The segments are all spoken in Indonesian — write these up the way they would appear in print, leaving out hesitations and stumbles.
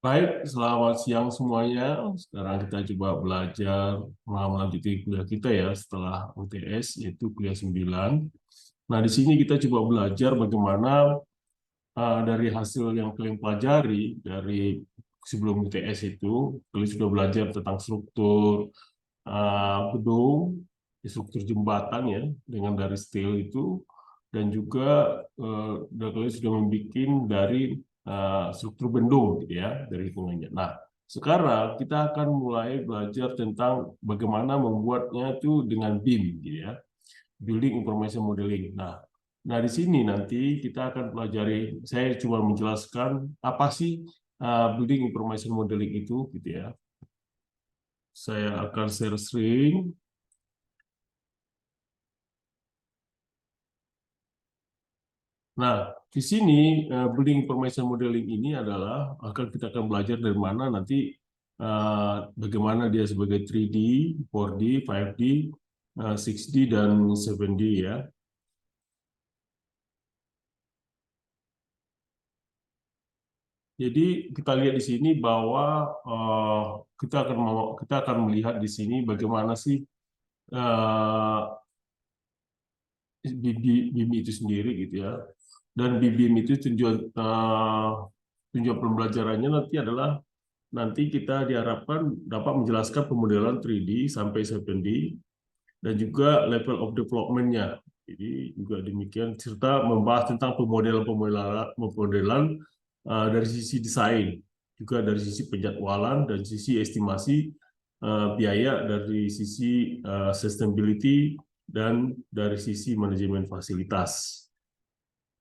Baik, selamat siang semuanya. Sekarang kita coba belajar melanjuti kuliah kita ya setelah UTS, yaitu kuliah 9. Nah, di sini kita coba belajar bagaimana dari hasil yang kalian pelajari dari sebelum UTS itu, kalian sudah belajar tentang struktur gedung, struktur jembatan ya, dengan dari steel itu, dan juga kalian sudah membuat dari struktur bendung gitu ya, dari hitungannya. Nah, sekarang kita akan mulai belajar tentang bagaimana membuatnya itu dengan BIM gitu ya, Building Information Modeling. Nah, di sini nanti kita akan pelajari, saya cuma menjelaskan apa sih Building Information Modeling itu gitu ya. Saya akan share screen. Nah, di sini Building Information Modeling ini adalah kita akan belajar dari mana nanti bagaimana dia sebagai 3D, 4D, 5D, 6D, dan 7D ya. Jadi kita lihat di sini bahwa kita akan melihat di sini bagaimana sih eh, BIM itu sendiri gitu ya. Dan BIM itu tujuan pembelajarannya nanti adalah nanti kita diharapkan dapat menjelaskan pemodelan 3D sampai 7D dan juga level of development-nya. Jadi juga demikian serta membahas tentang pemodelan dari sisi desain, juga dari sisi penjadwalan dan sisi estimasi biaya, dari sisi sustainability, dan dari sisi manajemen fasilitas.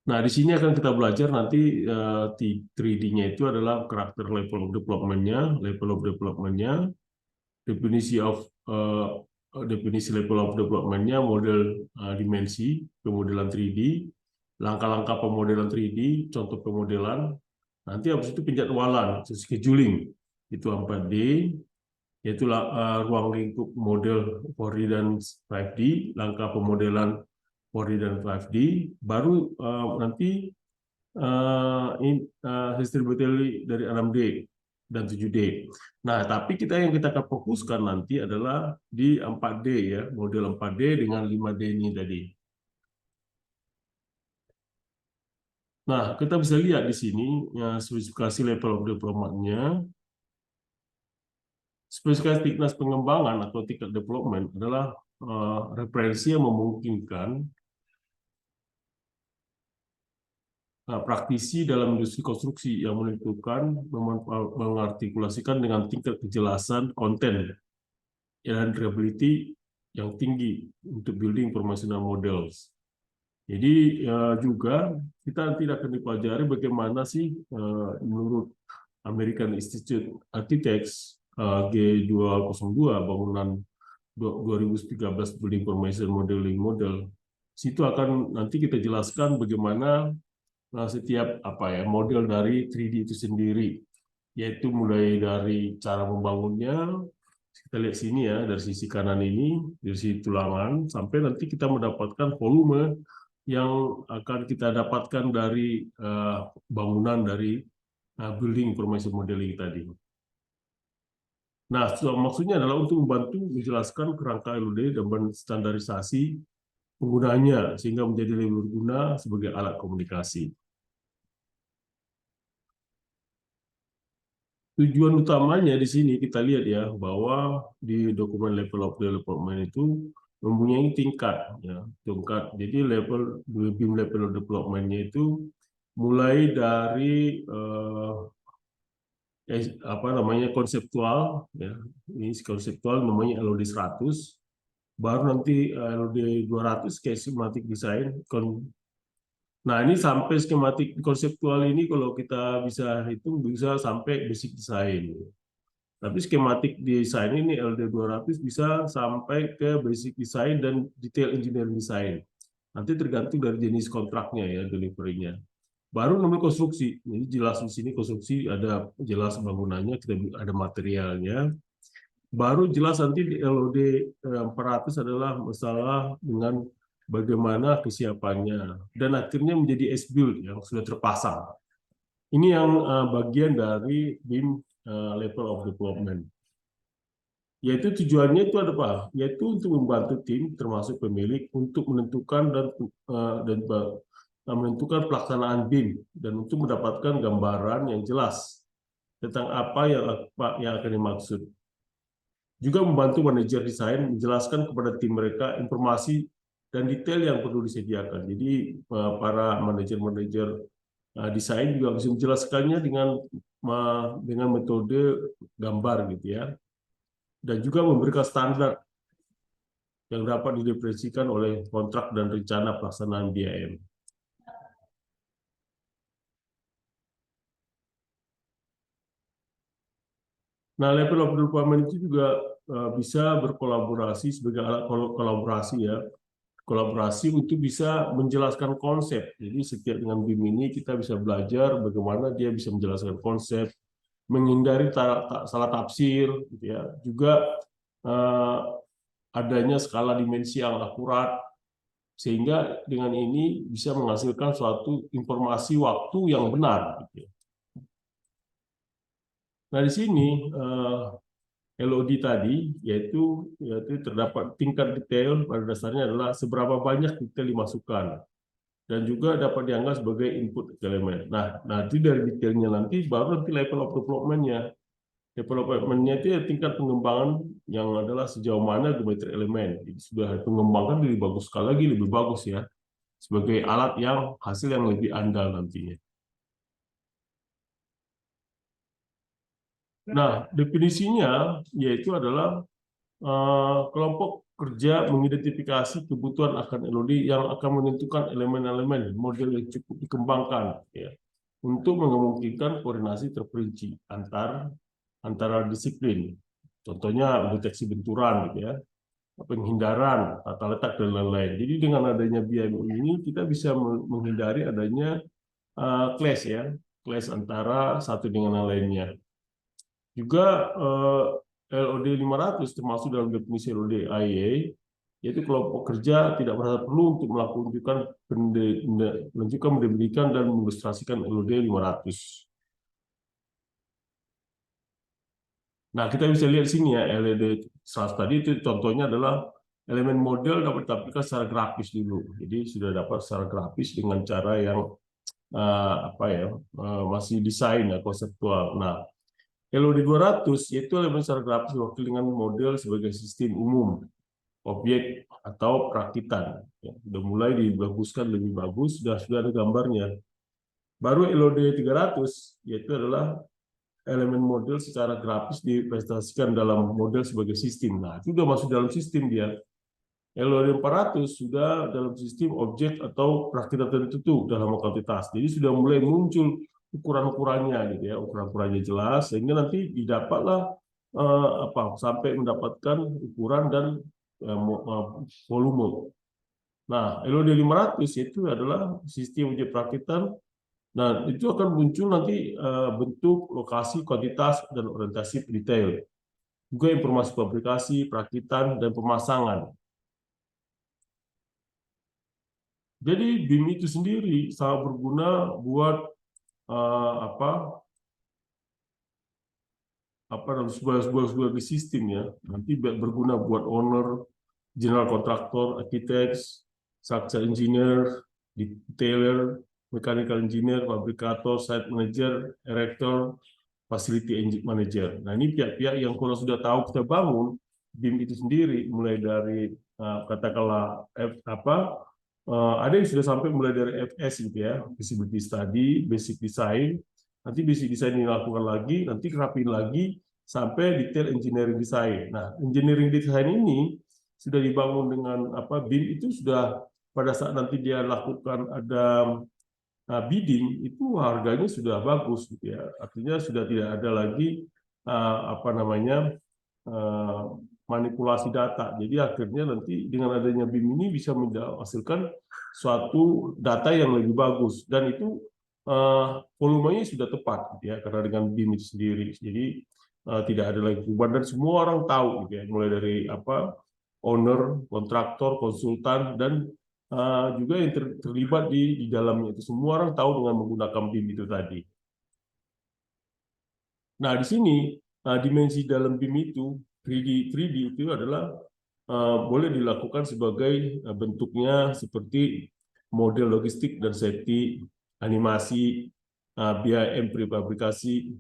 Nah, di sini akan kita belajar nanti 3D-nya itu adalah karakter level of development-nya, definisi of definisi level of development-nya, model dimensi pemodelan 3D, langkah-langkah pemodelan 3D, contoh pemodelan, nanti habis itu penjadwalan, scheduling, itu 4D, yaitu ruang lingkup model 4D dan 5D, langkah pemodelan 4D dan 5D, baru nanti sustainability dari 6D dan 7D. Nah, tapi yang kita akan fokuskan nanti adalah di 4D ya, model 4D dengan 5D ini tadi. Nah, kita bisa lihat di sini ya, spesifikasi level of development-nya. Spesifikasi tingkat pengembangan atau tingkat development adalah referensi yang memungkinkan praktisi dalam industri konstruksi yang menentukan, mengartikulasikan dengan tingkat kejelasan konten dan reliability yang tinggi untuk building informational models. Jadi juga kita tidak akan dipelajari bagaimana sih menurut American Institute Architects G202 bangunan 2013 Building Information Modeling Model. Situ akan nanti kita jelaskan bagaimana setiap model dari 3D itu sendiri, yaitu mulai dari cara membangunnya. Kita lihat sini ya, dari sisi kanan ini, dari sisi tulangan, sampai nanti kita mendapatkan volume yang akan kita dapatkan dari bangunan dari building information modeling tadi. Nah, maksudnya adalah untuk membantu menjelaskan kerangka LOD dan standarisasi penggunanya sehingga menjadi lebih berguna sebagai alat komunikasi. Tujuan utamanya di sini kita lihat ya bahwa di dokumen level of development itu mempunyai tingkat ya, tingkat. Jadi BIM level of development-nya itu mulai dari konseptual ya. Ini konseptual namanya LOD 100, baru nanti LOD 200 kayak schematic design. Nah, ini sampai skematik konseptual ini kalau kita bisa hitung bisa sampai basic design. Tapi skematik desain ini LD 200 bisa sampai ke basic design dan detail engineering design. Nanti tergantung dari jenis kontraknya ya, delivery-nya. Baru namanya konstruksi. Jadi jelas di sini konstruksi ada jelas bangunannya, kita ada materialnya. Baru jelas nanti di LOD 400 adalah masalah dengan bagaimana kesiapannya. Dan akhirnya menjadi S-Build yang sudah terpasang. Ini yang bagian dari BIM level of development. Yaitu tujuannya itu ada apa? Yaitu untuk membantu tim termasuk pemilik untuk menentukan dan menentukan pelaksanaan BIM dan untuk mendapatkan gambaran yang jelas tentang apa yang akan dimaksud. Juga membantu manajer desain menjelaskan kepada tim mereka informasi dan detail yang perlu disediakan. Jadi para manajer-manajer desain juga bisa menjelaskannya dengan metode gambar gitu ya. Dan juga memberikan standar yang dapat didepresikan oleh kontrak dan rencana pelaksanaan BIM. Nah, level of development itu juga bisa berkolaborasi sebagai alat kolaborasi ya. Kolaborasi untuk bisa menjelaskan konsep. Jadi setiap dengan BIM ini kita bisa belajar bagaimana dia bisa menjelaskan konsep, menghindari salah tafsir, gitu ya. Juga adanya skala dimensi yang akurat, sehingga dengan ini bisa menghasilkan suatu informasi waktu yang benar. Gitu ya. Nah di sini LOD tadi yaitu terdapat tingkat detail pada dasarnya adalah seberapa banyak detail dimasukkan dan juga dapat dianggap sebagai input elemen. Nah, nanti dari detailnya nanti baru nanti level of development-nya. Development-nya itu ya tingkat pengembangan yang adalah sejauh mana geometri elemen. Jadi sudah pengembangan lebih bagus sekali lagi, lebih bagus ya. Sebagai alat yang hasil yang lebih andal nantinya. Nah, definisinya yaitu adalah kelompok kerja mengidentifikasi kebutuhan akan LOD yang akan menentukan elemen-elemen model yang cukup dikembangkan ya, untuk memungkinkan koordinasi terperinci antara disiplin. Contohnya deteksi benturan gitu ya, penghindaran, tata letak dan lain-lain. Jadi dengan adanya BIM ini kita bisa menghindari adanya clash ya, clash antara satu dengan yang lainnya. Juga LOD 500 termasuk dalam definisi LOD IEA, yaitu kelompok kerja tidak merasa perlu untuk menunjukkan, mendirikan dan mengilustrasikan LOD 500. Nah, kita bisa lihat sini ya, LOD 100 tadi itu contohnya adalah elemen model dapat ditampilkan secara grafis dulu. Jadi sudah dapat secara grafis dengan cara yang masih desain ya, konseptual. Nah, LOD 200 yaitu elemen secara grafis diwakili dengan model sebagai sistem umum, objek atau perakitan. Ya, sudah mulai dibaguskan lebih bagus, sudah ada gambarnya. Baru LOD 300 yaitu adalah elemen model secara grafis dipresentasikan dalam model sebagai sistem. Nah, itu sudah masuk dalam sistem dia. LOD 400 sudah dalam sistem objek atau perakitan tertentu dalam kuantitas. Jadi sudah mulai muncul ukuran-ukurannya gitu ya, ukuran-ukurannya jelas sehingga nanti didapatlah sampai mendapatkan ukuran dan volume. Nah, LOD 500 itu adalah sistem objek perakitan. Nah, itu akan muncul nanti bentuk, lokasi, kuantitas dan orientasi detail. Juga informasi fabrikasi, perakitan dan pemasangan. Jadi BIM itu sendiri sangat berguna buat sebuah sistem ya. Nanti berguna buat owner, general contractor, architects, structural engineer, detailer, mechanical engineer, fabrikator, site manager, erector, facility manager. Nah ini pihak-pihak yang kalau sudah tahu kita bangun BIM itu sendiri, mulai dari katakanlah ada yang sudah sampai mulai dari FS gitu ya, feasibility study, basic design, nanti basic design dilakukan lagi, nanti kerapin lagi sampai detail engineering design. Nah, engineering design ini sudah dibangun dengan BIM itu sudah pada saat nanti dia lakukan ada bidding itu harganya sudah bagus gitu ya. Artinya sudah tidak ada lagi manipulasi data. Jadi akhirnya nanti dengan adanya BIM ini bisa menghasilkan suatu data yang lebih bagus dan itu volumenya sudah tepat gitu ya, karena dengan BIM itu sendiri. Jadi tidak ada lagi perubahan dan semua orang tahu gitu ya, mulai dari owner, kontraktor, konsultan dan juga yang terlibat di dalamnya itu semua orang tahu dengan menggunakan BIM itu tadi. Nah, di sini dimensi dalam BIM itu 3D itu adalah boleh dilakukan sebagai bentuknya seperti model logistik dan safety, animasi, BIM prefabrikasi,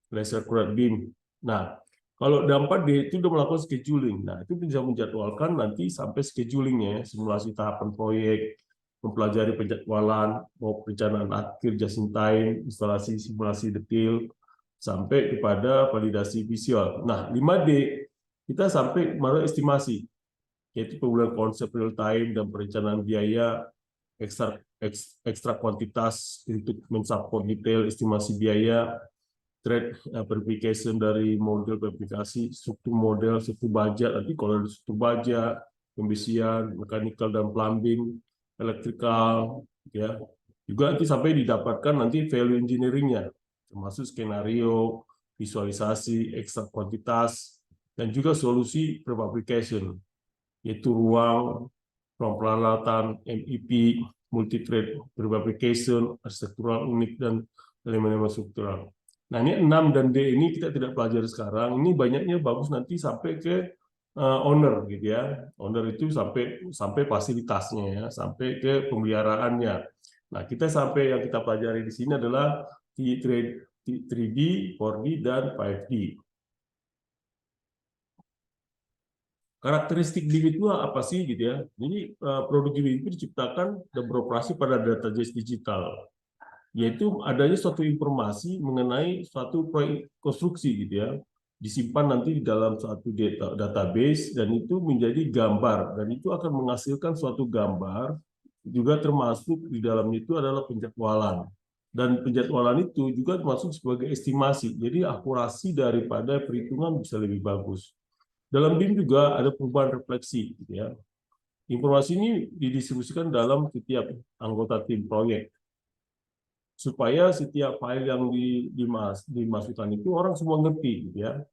laser current beam. Nah, kalau dampak D itu sudah melakukan scheduling. Nah, itu bisa menjadwalkan nanti sampai schedulingnya, simulasi tahapan proyek, mempelajari penjadwalan, mau perencanaan akhir just in time, instalasi simulasi detail, sampai kepada validasi visual. Nah, 5D kita sampai pada estimasi, yaitu pembuatan konsep real time dan perencanaan biaya, ekstra kuantitas untuk mensupport detail estimasi biaya, trade verification dari model verifikasi, struktur model, struktur baja, nanti kalau ada struktur baja, pembisian, mechanical dan plumbing, electrical, ya. Juga nanti sampai didapatkan nanti value engineering-nya, termasuk skenario, visualisasi, ekstra kuantitas, dan juga solusi prefabrication, yaitu ruang, peralatan, MEP, multi-trade prefabrication, architectural unit, dan elemen-elemen struktural. Nah, ini 6 dan D ini kita tidak pelajari sekarang. Ini banyaknya bagus nanti sampai ke owner gitu ya. Owner itu sampai fasilitasnya ya, sampai ke pemeliharaannya. Nah, kita sampai yang kita pelajari di sini adalah 3D, 4D, dan 5D. Karakteristik BIM itu apa sih gitu ya? Jadi produk BIM itu diciptakan dan beroperasi pada database digital, yaitu adanya suatu informasi mengenai suatu proyek konstruksi gitu ya, disimpan nanti di dalam suatu database dan itu menjadi gambar dan itu akan menghasilkan suatu gambar, juga termasuk di dalamnya itu adalah penjadwalan. Dan penjadwalan itu juga termasuk sebagai estimasi, jadi akurasi daripada perhitungan bisa lebih bagus. Dalam BIM juga ada perubahan refleksi, gitu ya. Informasi ini didistribusikan dalam setiap anggota tim proyek supaya setiap file yang dimasukkan itu orang semua ngerti, gitu ya.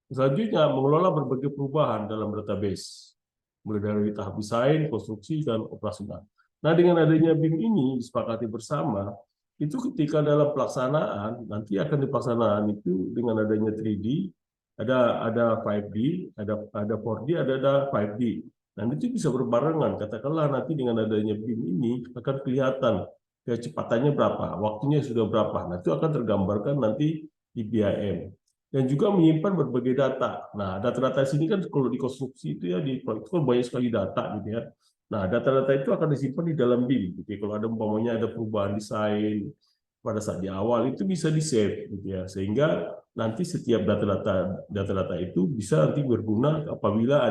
Selanjutnya mengelola berbagai perubahan dalam database, mulai dari tahap desain, konstruksi, dan operasional. Nah, dengan adanya BIM ini disepakati bersama, itu ketika dalam pelaksanaan nanti akan dipelaksanaan itu dengan adanya 3D, ada 5D, ada 4D, ada 5D. Dan itu bisa berbarengan. Katakanlah nanti dengan adanya BIM ini akan kelihatan kecepatannya berapa, waktunya sudah berapa. Nah, itu akan tergambarkan nanti di BIM. Dan juga menyimpan berbagai data. Nah, data-data sini kan kalau di konstruksi itu ya di proyek itu kan banyak sekali data gitu ya. Nah, data-data itu akan disimpan di dalam BIM. Gitu ya. Kalau ada umpamanya ada perubahan desain pada saat di awal itu bisa di-save gitu ya. Sehingga nanti setiap data-data itu bisa nanti berguna apabila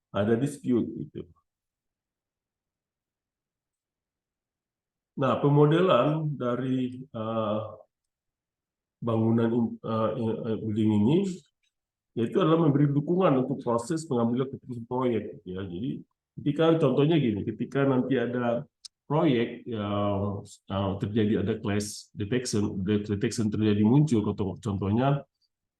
ada dispute gitu. Nah, pemodelan dari bangunan building ini yaitu adalah memberi dukungan untuk proses pengambilan keputusan proyek. Ya, jadi ketika contohnya gini, ketika nanti ada proyek yang terjadi ada clash detection terjadi muncul, contohnya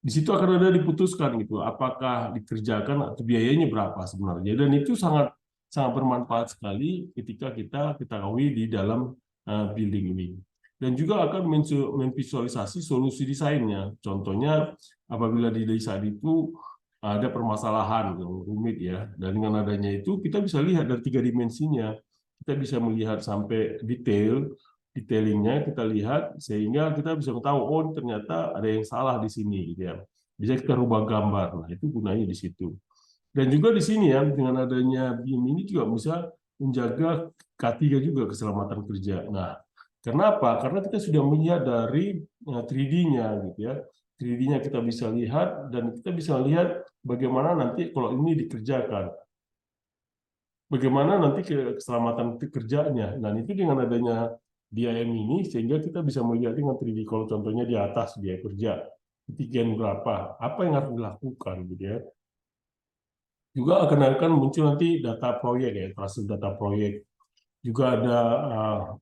di situ akan ada diputuskan gitu, apakah dikerjakan atau biayanya berapa sebenarnya. Dan itu sangat sangat bermanfaat sekali ketika kita ketahui di dalam building ini. Dan juga akan memvisualisasi solusi desainnya. Contohnya apabila di desain itu ada permasalahan yang rumit ya, dan dengan adanya itu kita bisa lihat dari 3 dimensinya. Kita bisa melihat sampai detailingnya kita lihat sehingga kita bisa tahu oh ternyata ada yang salah di sini gitu ya. Bisa kita rubah gambar. Nah, itu gunanya di situ. Dan juga di sini ya dengan adanya BIM ini juga bisa menjaga K3 juga keselamatan kerja. Nah, kenapa? Karena kita sudah melihat dari 3D-nya gitu ya. 3D-nya kita bisa lihat dan kita bisa lihat bagaimana nanti kalau ini dikerjakan. Bagaimana nanti keselamatan kerjanya. Nah, itu dengan adanya BIM ini sehingga kita bisa melihat dengan 3D kalau contohnya di atas biaya kerja ketinggian berapa, apa yang harus dilakukan gitu ya. Juga akan muncul nanti data proyek ya, hasil data proyek. Juga ada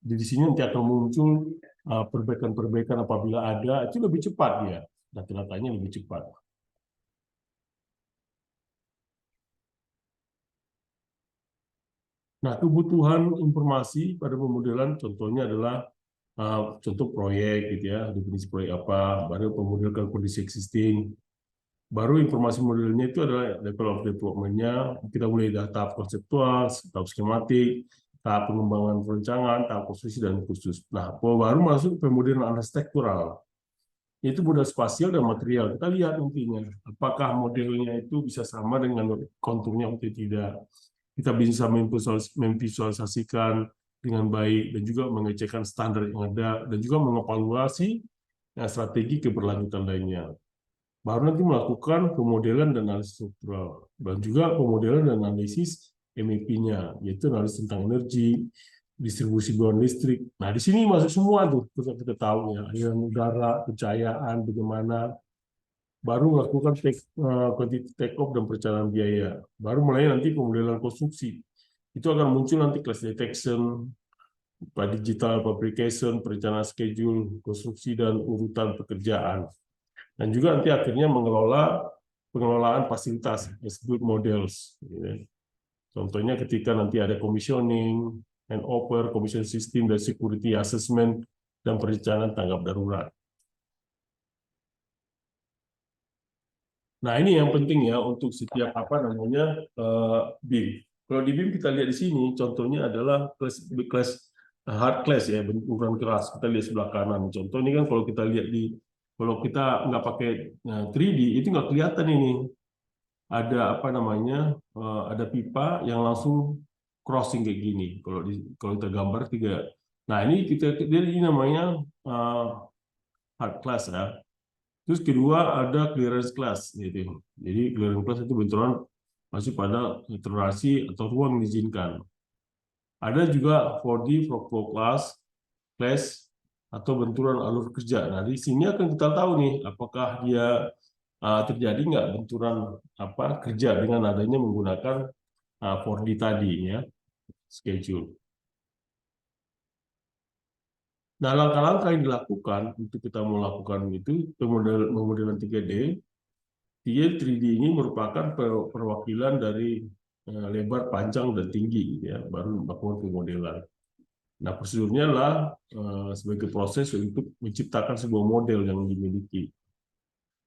di sini nanti akan muncul perbaikan-perbaikan apabila ada, itu lebih cepat ya, data-datanya lebih cepat. Nah, kebutuhan informasi pada pemodelan contohnya adalah contoh proyek gitu ya, definisi proyek apa, baru pemodel kondisi existing, baru informasi modelnya itu adalah level of development-nya, kita mulai dari tahap konseptual, tahap skematik, tahap pengembangan perencanaan, tahap konstruksi dan kursus. Nah, baru masuk pemodelan arsitektural. Itu model spasial dan material. Kita lihat nantinya, apakah modelnya itu bisa sama dengan konturnya atau tidak. Kita bisa memvisualisasikan dengan baik dan juga mengecekkan standar yang ada dan juga mengevaluasi strategi keberlanjutan lainnya. Baru nanti melakukan pemodelan dan analisis struktural dan juga pemodelan dan analisis MEP-nya, yaitu analisis tentang energi, distribusi bahan listrik. Nah, di sini masuk semua tuh kita tahu ya, aliran udara, pencahayaan, bagaimana. Baru melakukan quantity take off dan perencanaan biaya. Baru mulai nanti pemodelan konstruksi. Itu akan muncul nanti class detection, digital fabrication, perencanaan schedule, konstruksi dan urutan pekerjaan. Dan juga nanti akhirnya pengelolaan fasilitas, build models. Contohnya ketika nanti ada commissioning, handover, commission system, dan security assessment, dan perencanaan tanggap darurat. Nah, ini yang penting ya untuk setiap BIM. Kalau di BIM kita lihat di sini, contohnya adalah kelas hard class ya, benturan keras. Kita lihat sebelah kanan. Contoh ini kan kalau kita nggak pakai 3D itu nggak kelihatan ini. Ada ada pipa yang langsung crossing kayak gini. Kalau kita gambar tiga. Nah, ini namanya hard class ya. Terus kedua ada clearance class gitu. Jadi clearance class itu benturan masuk pada toleransi atau ruang diizinkan. Ada juga 4D flow class atau benturan alur kerja. Nah, di sini akan kita tahu nih apakah dia terjadi nggak benturan kerja dengan adanya menggunakan 4D tadi ya, schedule. Nah, langkah-langkah yang dilakukan untuk kita melakukan itu pemodelan 3D. 3D ini merupakan perwakilan dari lebar, panjang, dan tinggi, gitu ya, baru melakukan pemodelan. Nah, prosedurnya adalah sebagai proses untuk menciptakan sebuah model yang dimiliki.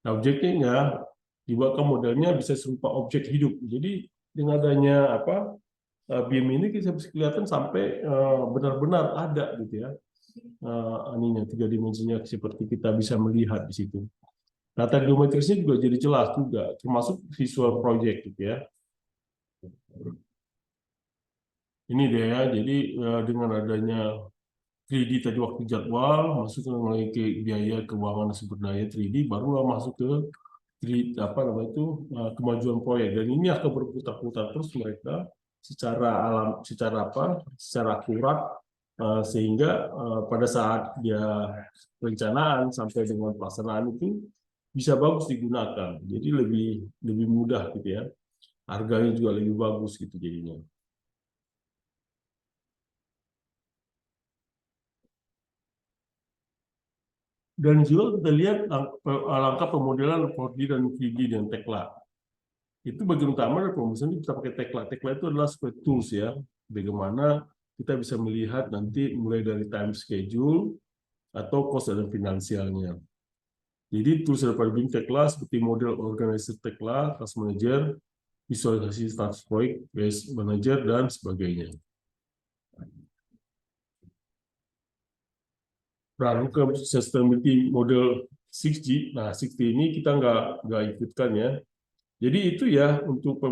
Nah, objeknya dibuatkan modelnya bisa serupa objek hidup. Jadi dengan adanya BIM ini kita bisa kelihatan sampai benar-benar ada gitu ya, tiga dimensinya seperti kita bisa melihat di situ. Data geometrisnya juga jadi jelas juga, termasuk visual project gitu ya. Ini dia ya, jadi dengan adanya 3D tadi waktu jadwal, masuk mulai ke biaya keuangan sumber daya 3D, baru masuk ke 3D, kemajuan proyek. Dan ini akan berputar-putar terus mereka secara akurat, sehingga pada saat dia perencanaan sampai dengan pelaksanaan itu bisa bagus digunakan. Jadi lebih mudah gitu ya. Harganya juga lebih bagus gitu jadinya. Dan juga kita lihat langkah pemodelan 4D dan 3D dan Tekla. Itu bagian utama dari pemesanan kita pakai Tekla. Tekla itu adalah sebagai tools ya. Bagaimana kita bisa melihat nanti mulai dari time schedule atau cost dan finansialnya. Jadi tools daripada BIM Tekla seperti model organizer Tekla, task manager, visualisasi status proyek, base manager, dan sebagainya. Lalu ke sustainability model 6G. Nah, 6G ini kita nggak ikutkan ya. Jadi itu ya untuk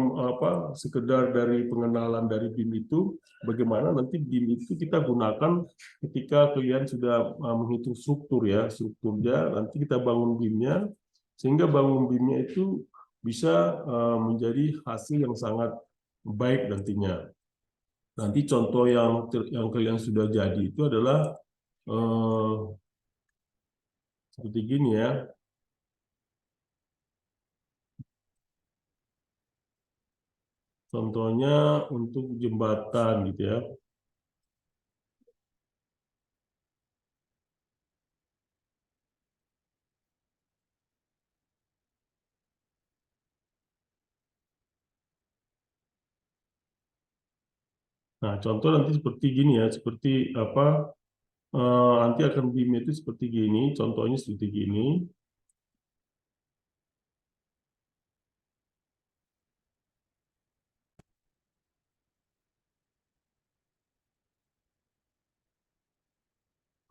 sekedar dari pengenalan dari BIM itu, bagaimana nanti BIM itu kita gunakan ketika kalian sudah menghitung struktur ya, strukturnya nanti kita bangun BIM-nya sehingga bangun BIM-nya itu bisa menjadi hasil yang sangat baik nantinya. Nanti contoh yang kalian sudah jadi itu adalah seperti gini ya. Contohnya untuk jembatan gitu ya. Nah, contoh nanti seperti gini ya, seperti apa nanti akan BIM itu seperti gini, contohnya seperti gini.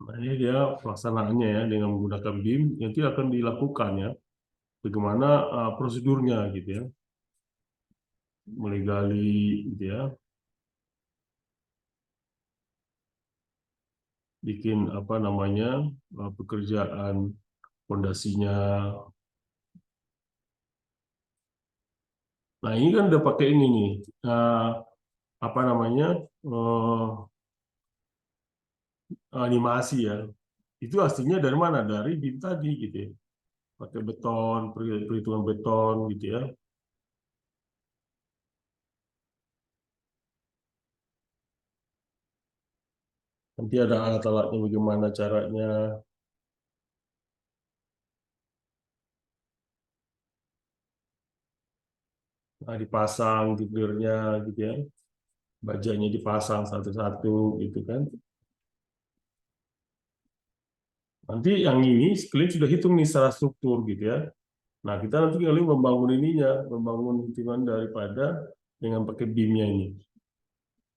Nah, ini dia pelaksanaannya ya dengan menggunakan BIM, nanti akan dilakukan ya, bagaimana prosedurnya gitu ya, mulai gali gitu ya, bikin apa namanya pekerjaan fondasinya. Nah ini kan udah pakai ini nih, apa namanya animasi ya. Itu aslinya dari mana? Dari BIM tadi gitu ya. Pakai beton, perhitungan beton gitu ya. Nanti ada alat-alatnya bagaimana caranya. Nah, dipasang tigurnya gitu ya. Bajanya dipasang satu-satu gitu kan. Nanti yang ini kalian sudah hitung nih secara struktur gitu ya. Nah, kita nanti kali membangun ininya, membangun hitungan daripada dengan pakai BIM-nya ini.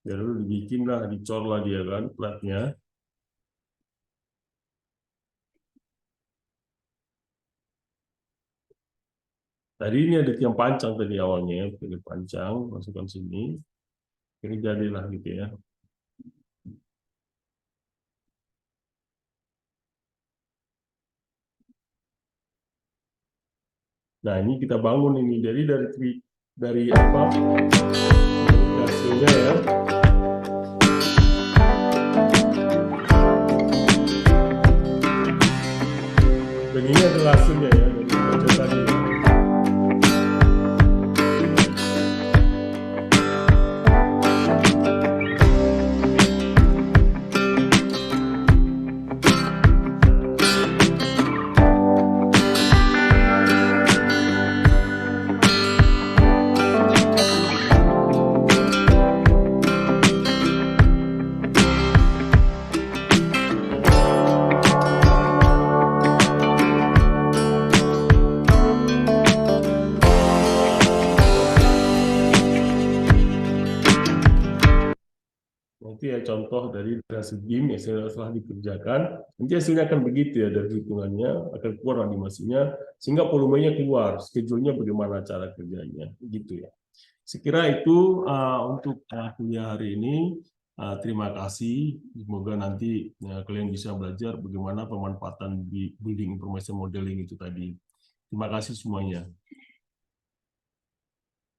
Ya lalu dibikin lah, dicor lah dia kan platnya. Tadi ini ada tiang pancang tadi awalnya, pilih pancang, masukkan sini, ini jadilah gitu ya. Nah ini kita bangun ini dari apa? Dari hasilnya ya. Dan ini adalah hasilnya ya dari model tadi. Nanti ya contoh dari hasil BIM yang setelah dikerjakan, nanti hasilnya akan begitu ya dari hitungannya akan keluar animasinya sehingga volumenya keluar, schedule-nya bagaimana cara kerjanya, gitu ya. Sekira itu untuk kuliah hari ini. Terima kasih. Semoga nanti kalian bisa belajar bagaimana pemanfaatan di building information modeling itu tadi. Terima kasih semuanya.